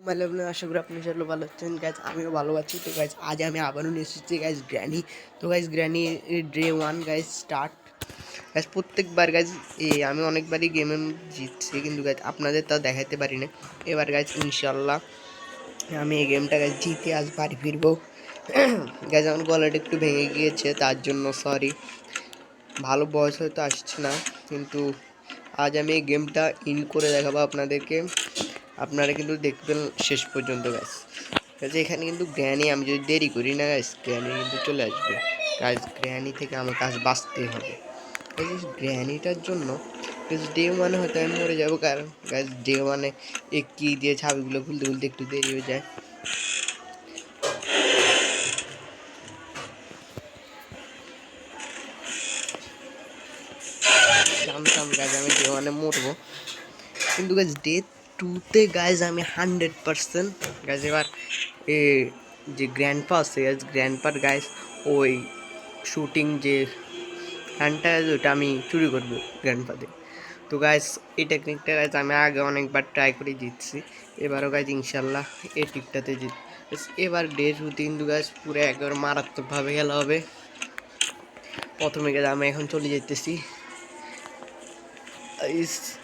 মানে আশা করি আপনি চলো ভালো আছেন গাইজ, আমিও ভালো আছি। তো গাইজ আজ আমি আবারও নিয়ে এসেছি গাইজ গ্র্যানি। তো guys granny day 1 guys start. Guys প্রত্যেকবার গাইজ আমি অনেকবারই গেমে জিতছি, কিন্তু গাইজ আপনাদের তা দেখাতে পারি না। এবার গাইজ ইনশাল্লাহ আমি এই গেমটা গাইজ জিতে আজ বাড়ি ফিরবো। গাইজ আমার গলাটা একটু ভেঙে গিয়েছে, তার জন্য সরি। ভালো বয়স হয়তো আসছে না, কিন্তু আজ আমি এই গেমটা ইন করে দেখাবো আপনাদেরকে। আপনারা কিন্তু দেখবেন শেষ পর্যন্ত গাইস। গাইস এখানে কিন্তু গ্র্যানি, আমি যদি দেরি করি না গাইস, গ্র্যানি কিন্তু চলে আসবে গাইস। গ্র্যানি থেকে আমার কাছে বাঁচতে হবে গাইস। গ্র্যানিটার জন্য গাইস ডে ওয়ানে হয়তো আমি মরে যাবো, কারণ গাইস ডে ওয়ানে এই কি দিয়ে ছাবিগুলো খুলতে খুলতে একটু দেরি হয়ে যায়। জানতাম গাইস আমি ডে ওয়ানে মরবো, কিন্তু গাইস ডে 2তে গাইস আমি 100% গাইস। এবার এ যে গ্র্যান্ডপা আছে গাইস, গ্র্যান্ডপার গাইস ওই শুটিং যে গানটা ওটা আমি চুরি করবো গ্র্যান্ডপাতে। তো গাইস এই টেকনিকটা গাইস আমি আগে অনেকবার ট্রাই করে জিতছি, এবারও গাইস ইনশাল্লাহ এই টিপটাতে জিত। এবার ডে 2তে কিন্তু গাইস পুরো একবার মারাত্মকভাবে খেলা হবে। প্রথমে গাইস আমি এখন চলে যেতেছি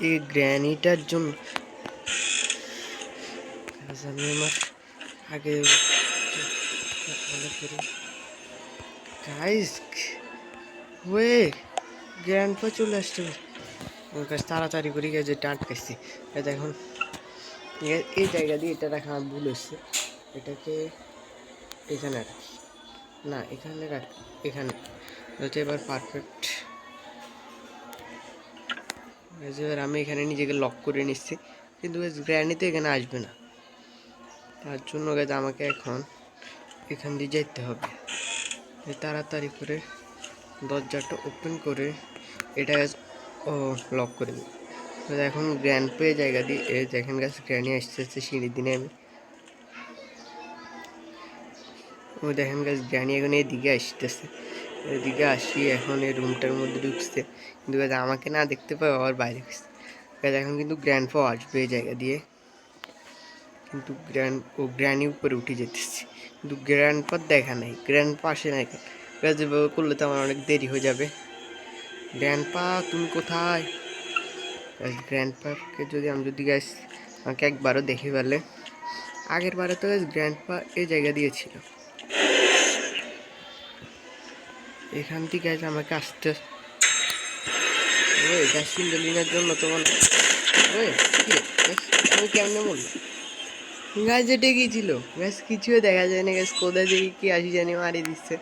এই গ্র্যানিটার জন্য। আমি আমার আগে গাইস ওয়ে গ্র্যান্ডপা চলে আসছে। ওর কাছে তাড়াতাড়ি করে গেছে, আটকাইছি। এখন এই জায়গা দিয়ে এটা রাখা আমার ভুল হচ্ছে। এটাকে এখানে রাখি, না এখানে রাখি, এখানে হচ্ছে এবার পারফেক্ট। এবার আমি এখানে নিজেকে লক করে নিচ্ছি, কিন্তু গ্র্যানি তো এখানে আসবে না। তার জন্য গেছে আমাকে এখন এখান দিয়ে যেতে হবে। তাড়াতাড়ি করে দরজাটা ওপেন করে এটা ও লক করে দিই। এখন গ্র্যান্ড পে জায়গা দিয়ে দেখেন গাছ গ্র্যানি আসতে সিঁড়ি দিনে আমি ও দেখেন গাছ গ্র্যানি এখন এদিকে আসতেছে। এদিকে আসি এখন এই রুমটার মধ্যে ঢুকছে, কিন্তু গাছ আমাকে না দেখতে পাই আবার বাইরে গেছে। গাছ এখন কিন্তু গ্র্যান্ড পা আসবে এই জায়গা দিয়ে, কিন্তু গ্র্যানি উপরে উঠে যেতেছে, কিন্তু গ্র্যান্ড পা দেখা নাই, গ্র্যান্ড পা আসে না। গাছ যেভাবে করলে তো আমার অনেক দেরি হয়ে যাবে। গ্র্যান্ড পা তুমি কোথায়? গ্র্যান্ড পাকে যদি গাছ আমাকে একবারও দেখে ফেলে। আগের বারে তো গাছ গ্র্যান্ড পা এই জায়গা দিয়েছিল, এখান থেকে গাছ আমাকে আসতে ওই গ্যাস সিলিন্ডার জন্য তোমার ওই আমি কেমনে বলবো গাছ যেটে গিয়েছিল। গ্যাস কিছুই দেখা যায় না, গ্যাস কোথায় থেকে কি আসি জানি মারি দিচ্ছে।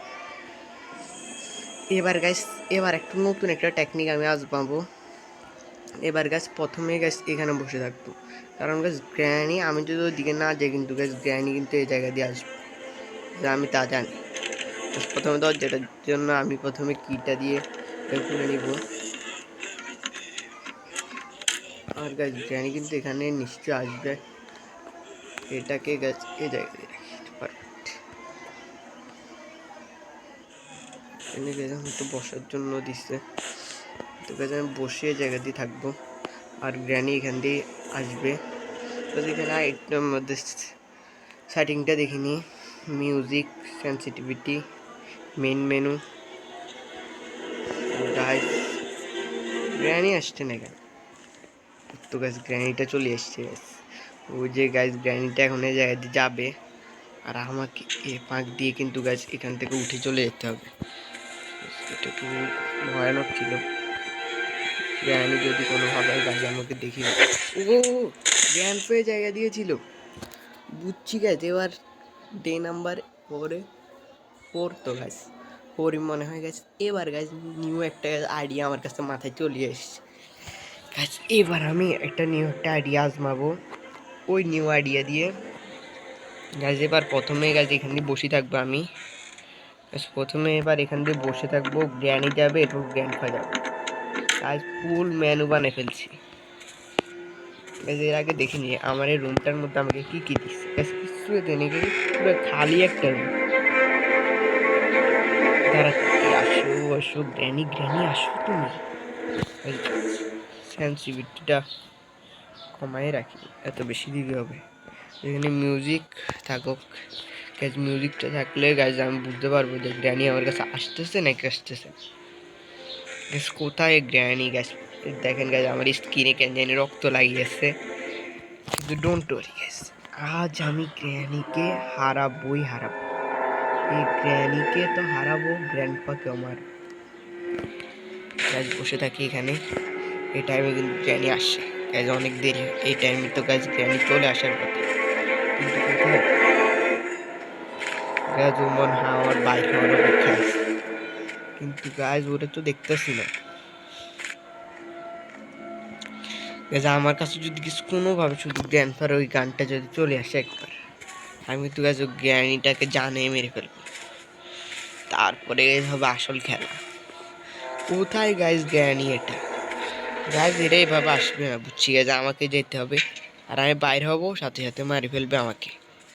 এবার একটা নতুন একটা টেকনিক আমি আজমাবো। এবার গাছ প্রথমে গাছ এখানে বসে থাকবো, কারণ গাছ গ্র্যানি আমি যদি ওইদিকে না যাই, কিন্তু গাছ গ্র্যানি কিন্তু এই জায়গা দিয়ে আসবো, আমি তা জানি। প্রথমে দরজাটার জন্য আমি প্রথমে কিটা দিয়ে খুলে নিব। আর গাছ গ্র্যানি কিন্তু এখানে নিশ্চয় আসবে, এটাকে গাছ এই জায়গা দিয়ে পারফেক্ট। এনে গাছ হয়তো বসার জন্য দিচ্ছে, তো গাছ আমি বসে জায়গা দিয়ে থাকবো, আর গ্র্যানি এখান দিয়ে আসবে। তো এখানে আইটেম মধ্যে সেটিংটা দেখিনি, music sensitivity, main menu. Guys granny আসছে না কেন? তো গাইস গ্র্যানিটা চলে এসছে গাইস। ওই যে গাইস গ্র্যানিটা এখন এই জায়গা দিয়ে যাবে, আর আমাকে এ পাঁক দিয়ে কিন্তু গাইস এখান থেকে উঠে চলে যেতে হবে। এটা একটু ভয়ানক ছিল। গ্র্যানি যদি কোনোভাবে গাইস আমাকে দেখিয়ে ও গ্র্যান্ড পে জায়গা দিয়েছিল, বুঝছি গাইস। এবার ডে নাম্বার 4 তো গাইস 4 মনে হয় গেছে। এবার গাইস নিউ একটা আইডিয়া আমার কাছে মাথায় চলে এসেছে গাইস। এবার আমি একটা নিউ একটা আইডিয়া আজমাবো। ওই নিউ আইডিয়া দিয়ে গাইস এবার প্রথমে গাইস এখান দিয়ে বসে থাকবো আমি। প্রথমে এবার এখান দিয়ে বসে থাকবো, গ্র্যানি যাবে এবং গ্র্যান্ডপা যাবে। গাইস ফুল মেনু বানিয়ে ফেলছি গাইস। এর আগে দেখিনি আমার এই রুমটার মধ্যে আমাকে কি কি দিচ্ছে গাইস, কিছু দেয়নি, পুরো খালি একটা রুম। তাড়াতাড়ি আসো আসো গ্র্যানি, গ্র্যানি আসো তুমি। সেন্সিটিভিটিটা কমাই রাখি, এত বেশি দিতে হবে। এখানে মিউজিক থাকুক গাইজ, মিউজিকটা থাকলে গাইজ আমি বুঝতে পারবো যে গ্র্যানি আমার কাছে আসতেছে নাকি আসতেছে। গাইজ কোথায় গ্র্যানি গাইজ, দেখেন গাইজ আমার স্কিনে কেন জানি রক্ত লাগিয়েছে, কিন্তু ডোন্ট ওয়ারি গাইজ, আজ আমি গ্র্যানিকে হারাবোই হারাবো। এই গ্র্যানিকে তো হারাবো, গ্র্যান্ডপাকে আমার। গাইজ বসে থাকি এখানে, এই টাইমে কিন্তু গ্র্যানি আসে গাইজ, অনেক দেরি। এই টাইমে তো গাইজ গ্র্যানি চলে আসার কথা, কিন্তু কোথায় গাইজ, ও মনে হয় আমার বাইক হওয়ার অপেক্ষা আছে, কিন্তু গাইজ ওটা তো দেখতেছি না। গাইজ আমার কাছে যদি কিছু কোনোভাবে শুধু গ্র্যান্ডপার ওই গানটা যদি চলে আসে একবার, আমি তো গাইজ গ্র্যানিটাকে জানে মেরে ফেলবো, তারপরে হবে আসল খেলা। কোথায় গাইজ গ্র্যানি? এটা গাইজ এরা এইভাবে আসবে না, বুঝছি গাইজ, আমাকে যেতে হবে, আর আমি বাইরে হব, সাথে সাথে মারি ফেলবে আমাকে।